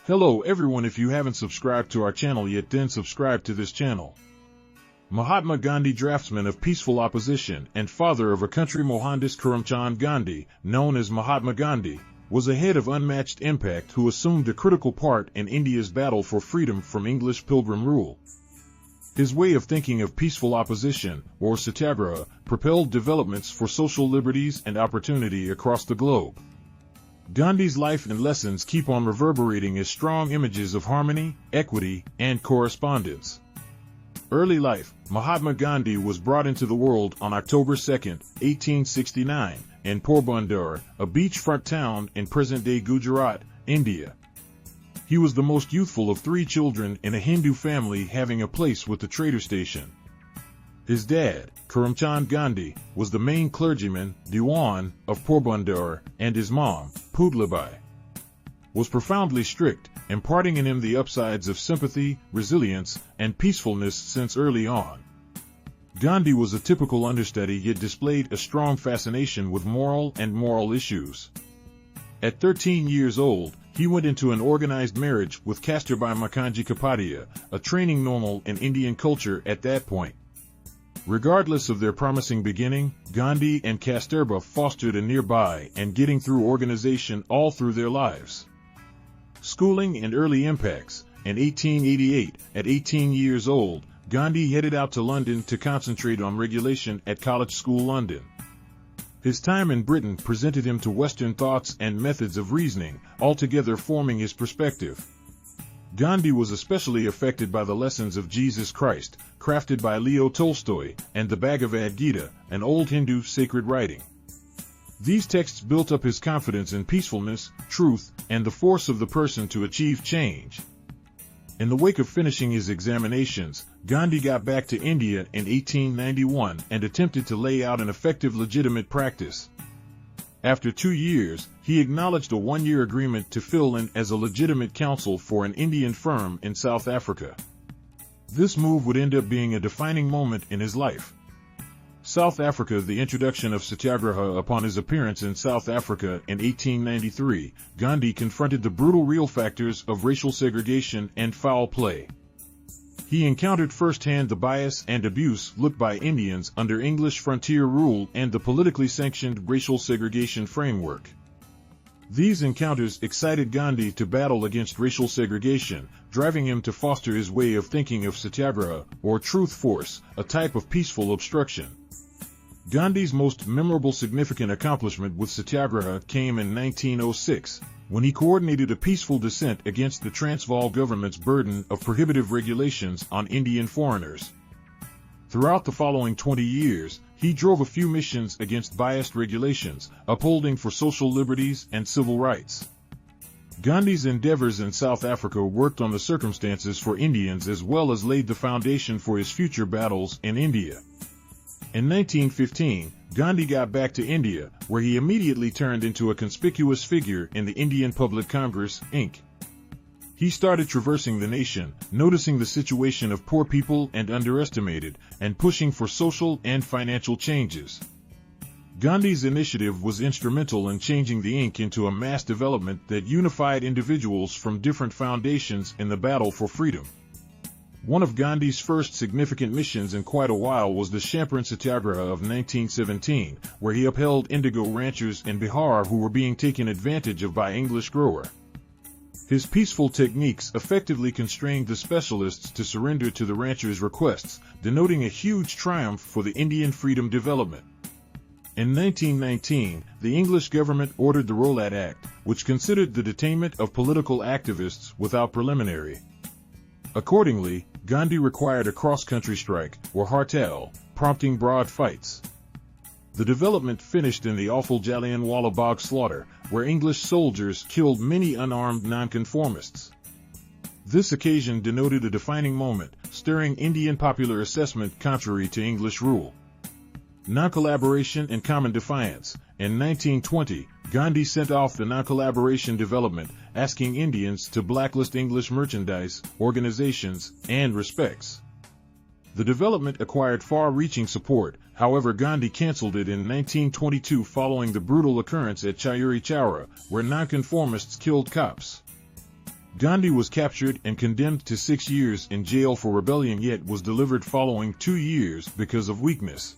Hello everyone, if you haven't subscribed to our channel yet, then subscribe to this channel. Mahatma Gandhi, draftsman of peaceful opposition and father of a country, Mohandas Karamchand Gandhi, known as Mahatma Gandhi, was a head of unmatched impact who assumed a critical part in India's battle for freedom from English pilgrim rule. His way of thinking of peaceful opposition, or satyagraha, propelled developments for social liberties and opportunity across the globe. Gandhi's life and lessons keep on reverberating as strong images of harmony, equity, and correspondence. Early life: Mahatma Gandhi was brought into the world on October 2, 1869, in Porbandar, a beachfront town in present-day Gujarat, India. He was the most youthful of three children in a Hindu family having a place with the trader station. His dad, Karamchand Gandhi, was the main clergyman, Diwan, of Porbandar, and his mom, Pudlabai, was profoundly strict, imparting in him the upsides of sympathy, resilience, and peacefulness since early on. Gandhi was a typical understudy, yet displayed a strong fascination with moral issues. At 13 years old, he went into an organized marriage with Kasturbai Makanji Kapadia, a training normal in Indian culture at that point. Regardless of their promising beginning, Gandhi and Kasturba fostered a nearby and getting through organization all through their lives. Schooling and early impacts. In 1888, at 18 years old, Gandhi headed out to London to concentrate on regulation at College School London. His time in Britain presented him to Western thoughts and methods of reasoning, altogether forming his perspective. Gandhi was especially affected by the lessons of Jesus Christ, crafted by Leo Tolstoy, and the Bhagavad Gita, an old Hindu sacred writing. These texts built up his confidence in peacefulness, truth, and the force of the person to achieve change. In the wake of finishing his examinations, Gandhi got back to India in 1891 and attempted to lay out an effective legitimate practice. After 2 years, he acknowledged a one-year agreement to fill in as a legitimate counsel for an Indian firm in South Africa. This move would end up being a defining moment in his life. South Africa: the introduction of satyagraha. Upon his appearance in South Africa in 1893, Gandhi confronted the brutal real factors of racial segregation and foul play. He encountered firsthand the bias and abuse looked by Indians under English frontier rule and the politically sanctioned racial segregation framework. These encounters excited Gandhi to battle against racial segregation, driving him to foster his way of thinking of satyagraha, or truth force, a type of peaceful obstruction. Gandhi's most memorable significant accomplishment with satyagraha came in 1906, when he coordinated a peaceful dissent against the Transvaal government's burden of prohibitive regulations on Indian foreigners. Throughout the following 20 years, he drove a few missions against biased regulations, upholding for social liberties and civil rights. Gandhi's endeavors in South Africa worked on the circumstances for Indians as well as laid the foundation for his future battles in India. In 1915, Gandhi got back to India, where he immediately turned into a conspicuous figure in the Indian Public Congress, Inc. He started traversing the nation, noticing the situation of poor people and underestimated, and pushing for social and financial changes. Gandhi's initiative was instrumental in changing the Inc. into a mass development that unified individuals from different foundations in the battle for freedom. One of Gandhi's first significant missions in quite a while was the Champaran Satyagraha of 1917, where he upheld indigo ranchers in Bihar who were being taken advantage of by English grower. His peaceful techniques effectively constrained the specialists to surrender to the ranchers' requests, denoting a huge triumph for the Indian freedom development. In 1919, the English government ordered the Rowlatt Act, which considered the detainment of political activists without preliminary. Accordingly, Gandhi required a cross-country strike, or hartal, prompting broad fights. The development finished in the awful Jallianwala Bagh slaughter, where English soldiers killed many unarmed nonconformists. This occasion denoted a defining moment, stirring Indian popular assessment contrary to English rule. Non-collaboration and common defiance. In 1920, Gandhi sent off the non-collaboration development, asking Indians to blacklist English merchandise, organizations, and respects. The development acquired far-reaching support, however Gandhi cancelled it in 1922 following the brutal occurrence at Chauri Chaura, where nonconformists killed cops. Gandhi was captured and condemned to 6 years in jail for rebellion, yet was delivered following 2 years because of weakness.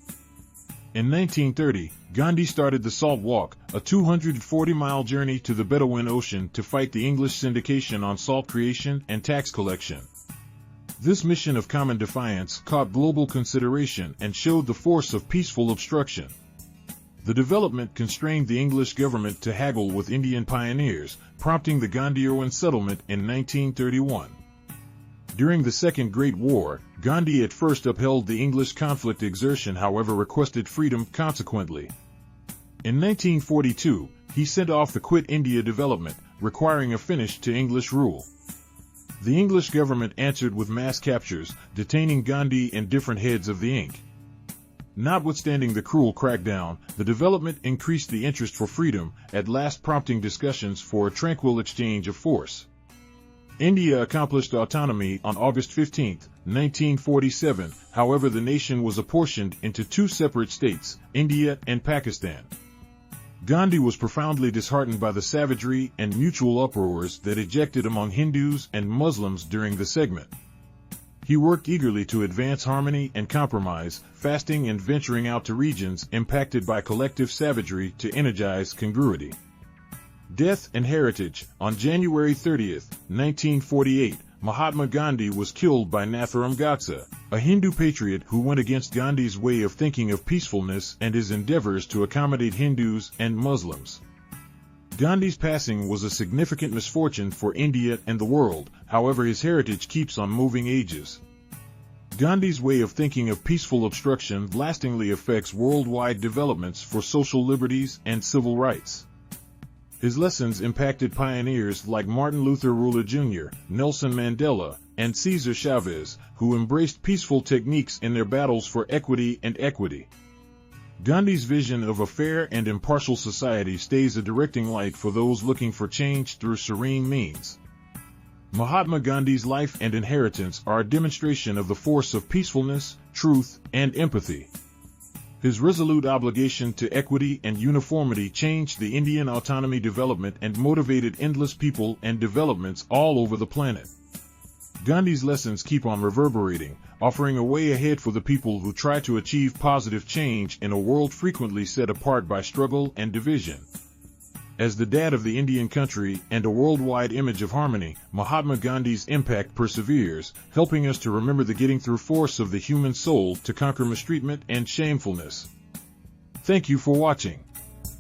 In 1930, Gandhi started the Salt Walk, a 240-mile journey to the Bedouin Ocean to fight the English syndication on salt creation and tax collection. This mission of common defiance caught global consideration and showed the force of peaceful obstruction. The development constrained the English government to haggle with Indian pioneers, prompting the Gandhi-Irwin settlement in 1931. During the Second Great War, Gandhi at first upheld the English conflict exertion, however requested freedom consequently. In 1942, he sent off the Quit India development, requiring a finish to English rule. The English government answered with mass captures, detaining Gandhi and different heads of the Inc. Notwithstanding the cruel crackdown, the development increased the interest for freedom, at last prompting discussions for a tranquil exchange of force. India accomplished autonomy on August 15, 1947, however the nation was apportioned into 2 separate states, India and Pakistan. Gandhi was profoundly disheartened by the savagery and mutual uproars that ejected among Hindus and Muslims during the segment. He worked eagerly to advance harmony and compromise, fasting and venturing out to regions impacted by collective savagery to energize congruity. Death and heritage. On January 30, 1948, Mahatma Gandhi was killed by Nathuram Godse, a Hindu patriot who went against Gandhi's way of thinking of peacefulness and his endeavors to accommodate Hindus and Muslims. Gandhi's passing was a significant misfortune for India and the world, however his heritage keeps on moving ages. Gandhi's way of thinking of peaceful obstruction lastingly affects worldwide developments for social liberties and civil rights. His lessons impacted pioneers like Martin Luther Ruler Jr., Nelson Mandela, and Cesar Chavez, who embraced peaceful techniques in their battles for equity and equity. Gandhi's vision of a fair and impartial society stays a directing light for those looking for change through serene means. Mahatma Gandhi's life and inheritance are a demonstration of the force of peacefulness, truth, and empathy. His resolute obligation to equity and uniformity changed the Indian autonomy development and motivated endless people and developments all over the planet. Gandhi's lessons keep on reverberating, offering a way ahead for the people who try to achieve positive change in a world frequently set apart by struggle and division. As the dad of the Indian country and a worldwide image of harmony, Mahatma Gandhi's impact perseveres, helping us to remember the getting through force of the human soul to conquer mistreatment and shamefulness. Thank you for watching.